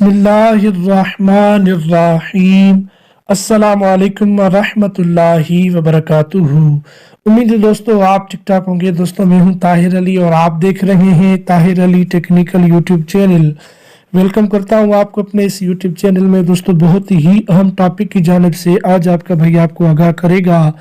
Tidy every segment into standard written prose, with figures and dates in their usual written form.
बिस्मिल्लाहिर्रहमानिर्रहीम। अस्सलाम वालेकुम वरहमतुल्लाहि वबरकातुहू। उम्मीद है दोस्तों आप ठीक ठाक होंगे। दोस्तों मैं हूं ताहिर अली और आप देख रहे हैं Tahir Ali technical YouTube channel. Welcome करता हूं आपको अपने इस यूट्यूब चैनल में। दोस्तों बहुत ही अहम टॉपिक की जानिब से आज आपका भाई आपको आगाह करेगा,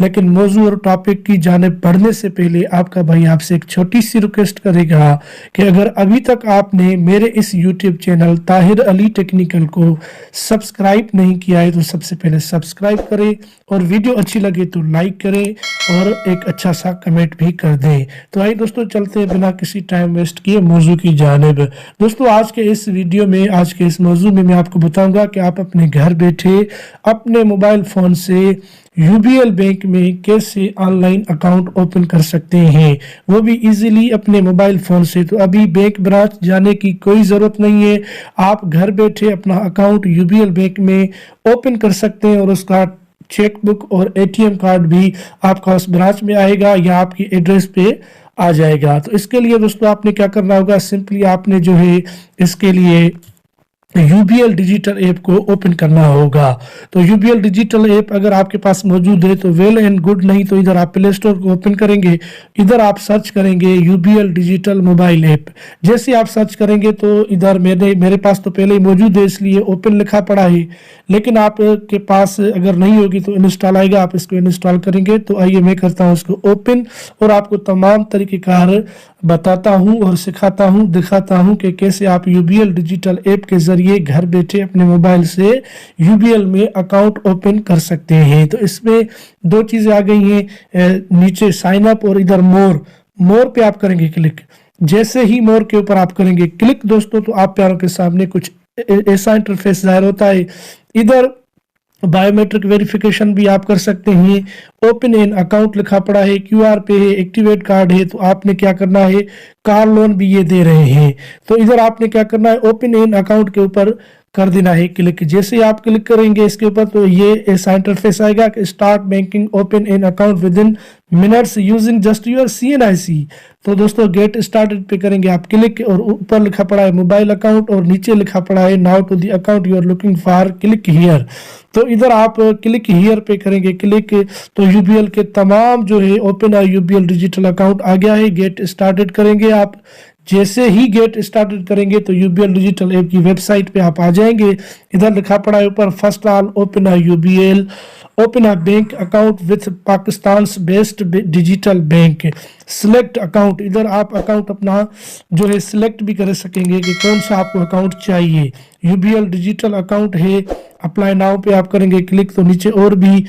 लेकिन मौजू और टॉपिक की जानिब बढ़ने से पहले आपका भाई आपसे एक छोटी सी रिक्वेस्ट करेगा कि अगर अभी तक आपने मेरे इस YouTube channel Tahir Ali technical को सब्सक्राइब नहीं किया है तो सबसे पहले सब्सक्राइब करें और वीडियो अच्छी लगे तो लाइक करें और एक अच्छा सा कमेंट भी कर दें। तो आइए दोस्तों चलते हैं बिना किसी टाइम वेस्ट किए मौजू की जानिब। दोस्तों आज के इस वीडियो में, आज के इस मौजू में मैं आपको बताऊंगा कि आप अपने घर बैठे अपने मोबाइल फ़ोन से यूबीएल बैंक में कैसे ऑनलाइन अकाउंट ओपन कर सकते हैं, वो भी इजीली अपने मोबाइल फ़ोन से। तो अभी बैंक ब्रांच जाने की कोई ज़रूरत नहीं है, आप घर बैठे अपना अकाउंट यूबीएल बैंक में ओपन कर सकते हैं और उसका चेक बुक और एटीएम कार्ड भी आपका उस ब्रांच में आएगा या आपकी एड्रेस पे आ जाएगा। तो इसके लिए दोस्तों आपने क्या करना होगा, सिंपली आपने जो है इसके लिए यूबीएल डिजिटल ऐप को ओपन करना होगा। तो यूबीएल डिजिटल ऐप अगर आपके पास मौजूद है तो वेल एंड गुड, नहीं तो इधर आप प्ले स्टोर को ओपन करेंगे, इधर आप सर्च करेंगे यूबीएल डिजिटल मोबाइल ऐप। जैसे आप सर्च करेंगे तो इधर मेरे पास तो पहले ही मौजूद है इसलिए ओपन लिखा पड़ा है, लेकिन आपके पास अगर नहीं होगी तो इंस्टॉल आएगा, आप इसको इंस्टॉल करेंगे। तो आइए मैं करता हूँ इसको ओपन और आपको तमाम तरीक़ेकार बताता हूँ और सिखाता हूँ, दिखाता हूँ कि कैसे आप यूबीएल डिजिटल ऐप के जरिए घर बैठे अपने मोबाइल से यूबीएल में अकाउंट ओपन कर सकते हैं। तो इसमें दो चीज़ें आ गई हैं, नीचे साइन अप और इधर मोर पे आप करेंगे क्लिक। जैसे ही मोर के ऊपर आप करेंगे क्लिक दोस्तों तो आप प्यारों के सामने कुछ ऐसा इंटरफेस जाहिर होता है। इधर बायोमेट्रिक वेरिफिकेशन भी आप कर सकते हैं, ओपन एन अकाउंट लिखा पड़ा है, क्यूआर पे है, एक्टिवेट कार्ड है। तो आपने क्या करना है, कार लोन भी ये दे रहे हैं, तो इधर आपने क्या करना है, ओपन एन अकाउंट के ऊपर कर देना है क्लिक। जैसे ही आप क्लिक करेंगे इसके ऊपर तो ये ऐसा इंटरफेस आएगा कि start banking open an account with in minutes using just your CNIC। तो दोस्तों गेट स्टार्टेड पे करेंगे आप क्लिक और ऊपर लिखा पड़ा है मोबाइल अकाउंट और नीचे लिखा पड़ा है now to the account you are looking for, click here. तो इधर आप क्लिक हियर पे करेंगे क्लिक, तो यूबीएल के तमाम जो है ओपन यूबीएल डिजिटल अकाउंट आ गया है। गेट स्टार्टेड करेंगे आप, जैसे ही गेट स्टार्टेड करेंगे तो यूबीएल डिजिटल ऐप की वेबसाइट पे आप आ जाएंगे। इधर लिखा पड़ा है ऊपर first all open UBL, open a bank account with Pakistan based digital bank, select account. इधर आप अकाउंट अपना जो है सिलेक्ट भी कर सकेंगे कि कौन सा आपको अकाउंट चाहिए। यूबीएल डिजिटल अकाउंट है, अप्लाई नाउ पे आप करेंगे क्लिक तो नीचे और भी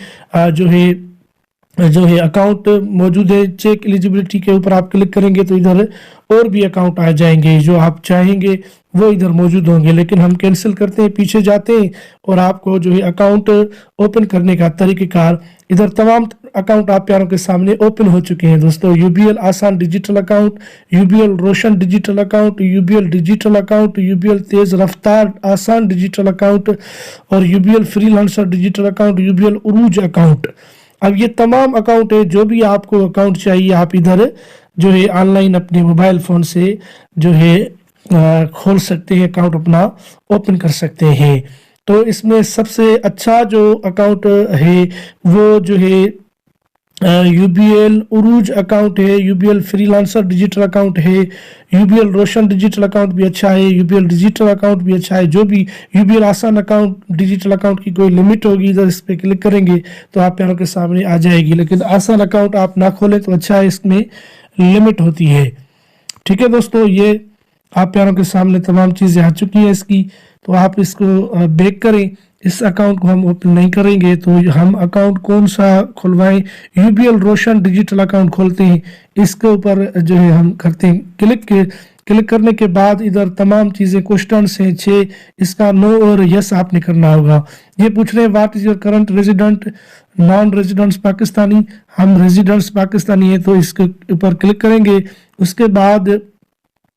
जो है अकाउंट मौजूद है। चेक एलिजिबिलिटी के ऊपर आप क्लिक करेंगे तो इधर और भी अकाउंट आ जाएंगे, जो आप चाहेंगे वो इधर मौजूद होंगे। लेकिन हम कैंसिल करते हैं, पीछे जाते हैं और आपको जो है अकाउंट ओपन करने का तरीक़ेकार, इधर तमाम अकाउंट आप प्यारों के सामने ओपन हो चुके हैं दोस्तों। यूबीएल आसान digital account, UBL Roshan digital account, UBL digital account, UBL तेज रफ्तार आसान डिजिटल अकाउंट और UBL freelancer digital account, UBL Urooj account. अब ये तमाम अकाउंट है, जो भी आपको अकाउंट चाहिए आप इधर जो है ऑनलाइन अपने मोबाइल फ़ोन से जो है खोल सकते हैं, अकाउंट अपना ओपन कर सकते हैं। तो इसमें सबसे अच्छा जो अकाउंट है वो जो है यूबीएल उरूज अकाउंट है, यूबीएल फ्रीलांसर डिजिटल अकाउंट है, यूबीएल रोशन डिजिटल अकाउंट भी अच्छा है, यूबीएल डिजिटल अकाउंट भी अच्छा है। जो भी यूबीएल आसान अकाउंट डिजिटल अकाउंट की कोई लिमिट होगी, इधर इस पर क्लिक करेंगे तो आप प्यारों के सामने आ जाएगी। लेकिन आसान अकाउंट आप ना खोलें तो अच्छा है, इसमें लिमिट होती है। ठीक है दोस्तों, ये आप प्यारों के सामने तमाम चीज़ें आ चुकी हैं इसकी। तो आप इसको बैक करें, इस अकाउंट को हम ओपन नहीं करेंगे। तो हम अकाउंट कौन सा खुलवाएं, यूबीएल रोशन डिजिटल अकाउंट खोलते हैं, इसके ऊपर जो है हम करते हैं क्लिक करने के बाद इधर तमाम चीज़ें क्वेश्चन हैं 6, इसका नो और यस आपने करना होगा। ये पूछ रहे हैं what is your current resident, non residents Pakistani, हम रेजिडेंट्स पाकिस्तानी है तो इसके ऊपर क्लिक करेंगे। उसके बाद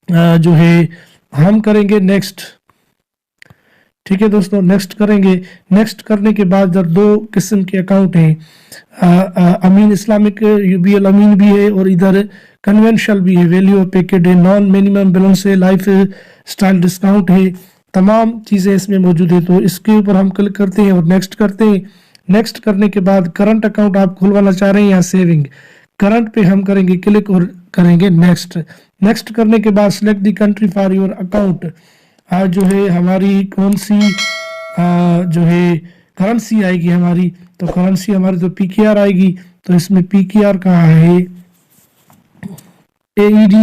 जो है हम करेंगे नेक्स्ट। ठीक है दोस्तों, नेक्स्ट करेंगे। नेक्स्ट करने के बाद इधर दो किस्म के अकाउंट हैं, अमीन इस्लामिक यूबीएल अमीन भी है और इधर कन्वेंशनल भी है, वैल्यू पैकेट है, नॉन मिनिमम बैलेंस है, लाइफ स्टाइल डिस्काउंट है, तमाम चीज़ें इसमें मौजूद है। तो इसके ऊपर हम क्लिक करते हैं और नेक्स्ट करते हैं। नेक्स्ट करने के बाद करंट अकाउंट आप खुलवाना चाह रहे हैं या सेविंग, करंट पे हम करेंगे क्लिक और करेंगे नेक्स्ट। नेक्स्ट करने के बाद select the country for your account, जो है हमारी कौन सी जो है करेंसी आएगी हमारी, तो करेंसी हमारी तो PKR आएगी। तो इसमें PKR कहाँ है, AED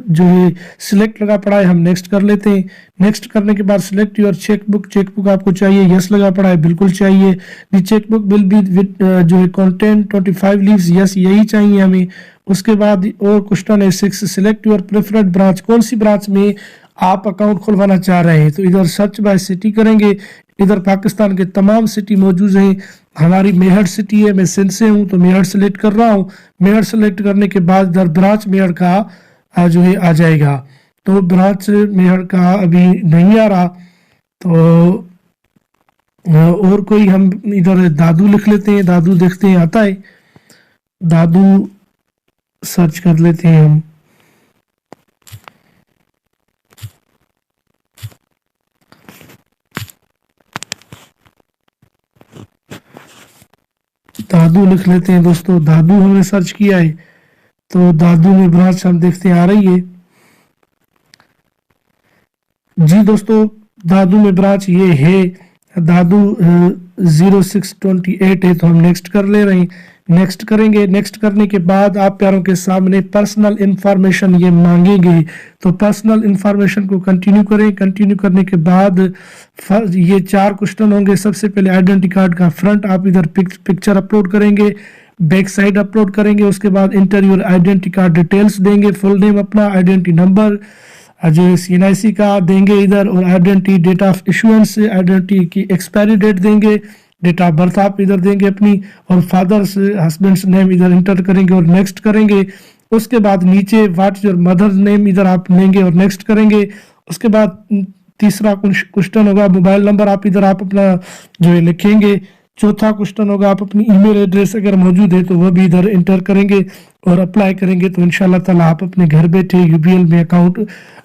जो है सिलेक्ट लगा पड़ा है, हम नेक्स्ट कर लेते हैं। नेक्स्ट करने के बाद सिलेक्ट योर चेकबुक, चेकबुक आपको चाहिए, यस लगा पड़ा है, बिल्कुल चाहिए। दी चेकबुक विल बी जो है कंटेंट 25 लीव्स, यस यही चाहिए हमें। उसके बाद और क्वेश्चन है 6, सिलेक्ट योर प्रेफर्ड ब्रांच, कौन सी ब्रांच में आप अकाउंट खुलवाना चाह रहे हैं। तो इधर सर्च बाय सिटी करेंगे, इधर पाकिस्तान के तमाम सिटी मौजूद हैं। हमारी मेहर सिटी है, मैं सिंध से हूँ तो मेहर सेलेक्ट कर रहा हूँ। मेहर सेलेक्ट करने के बाद इधर ब्रांच मेहर का जो है आ जाएगा। तो ब्रांच मेहर का अभी नहीं आ रहा, तो और कोई हम इधर दादू लिख लेते हैं, दादू देखते हैं आता है, दादू सर्च कर लेते हैं हम। दादू लिख लेते हैं दोस्तों, दादू हमने सर्च किया है तो दादू में ब्रांच हम देखते हैं आ रही है। जी दोस्तों, दादू में ब्रांच ये है, दादू 0628 है, तो हम नेक्स्ट कर ले रहे हैं। नेक्स्ट करेंगे, नेक्स्ट करने के बाद आप प्यारों के सामने पर्सनल इंफॉर्मेशन ये मांगेंगे, तो पर्सनल इंफॉर्मेशन को कंटिन्यू करें। कंटिन्यू करने के बाद ये 4 क्वेश्चन होंगे। सबसे पहले आइडेंटिटी कार्ड का फ्रंट आप इधर पिक्चर अपलोड करेंगे, बैक साइड अपलोड करेंगे। उसके बाद enter your identity card details देंगे, फुल नेम अपना, आइडेंटिटी नंबर जो CNIC का देंगे इधर, और identity date of issuance, identity की एक्सपायरी डेट देंगे, डेट ऑफ बर्थ आप इधर देंगे अपनी, और फादर्स हस्बैंड्स नेम इधर इंटर करेंगे और नेक्स्ट करेंगे। उसके बाद नीचे व्हाट योर मदर्स नेम इधर आप लेंगे और नेक्स्ट करेंगे। उसके बाद तीसरा क्वेश्चन होगा मोबाइल नंबर, आप इधर आप अपना जो है लिखेंगे। चौथा क्वेश्चन होगा आप अपनी ईमेल एड्रेस अगर मौजूद है तो वह भी इधर इंटर करेंगे और अप्लाई करेंगे, तो इंशाल्लाह ताला आप अपने घर बैठे UBL में अकाउंट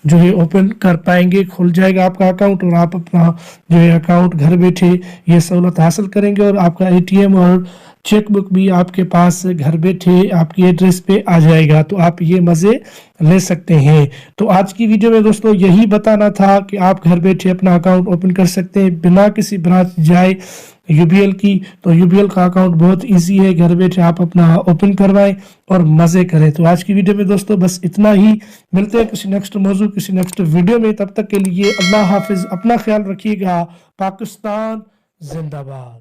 जो है ओपन कर पाएंगे, खुल जाएगा आपका अकाउंट और आप अपना जो है अकाउंट घर बैठे ये सहूलत हासिल करेंगे और आपका ATM और चेकबुक भी आपके पास घर बैठे आपकी एड्रेस पे आ जाएगा, तो आप ये मज़े ले सकते हैं। तो आज की वीडियो में दोस्तों यही बताना था कि आप घर बैठे अपना अकाउंट ओपन कर सकते हैं बिना किसी ब्रांच जाए UBL की। तो UBL का अकाउंट बहुत इजी है, घर बैठे आप अपना ओपन करवाएं और मज़े करें। तो आज की वीडियो में दोस्तों बस इतना ही, मिलते हैं किसी नेक्स्ट मौजू किसी नेक्स्ट वीडियो में। तब तक के लिए अल्लाह हाफिज़, अपना ख्याल रखिएगा। पाकिस्तान जिंदाबाद।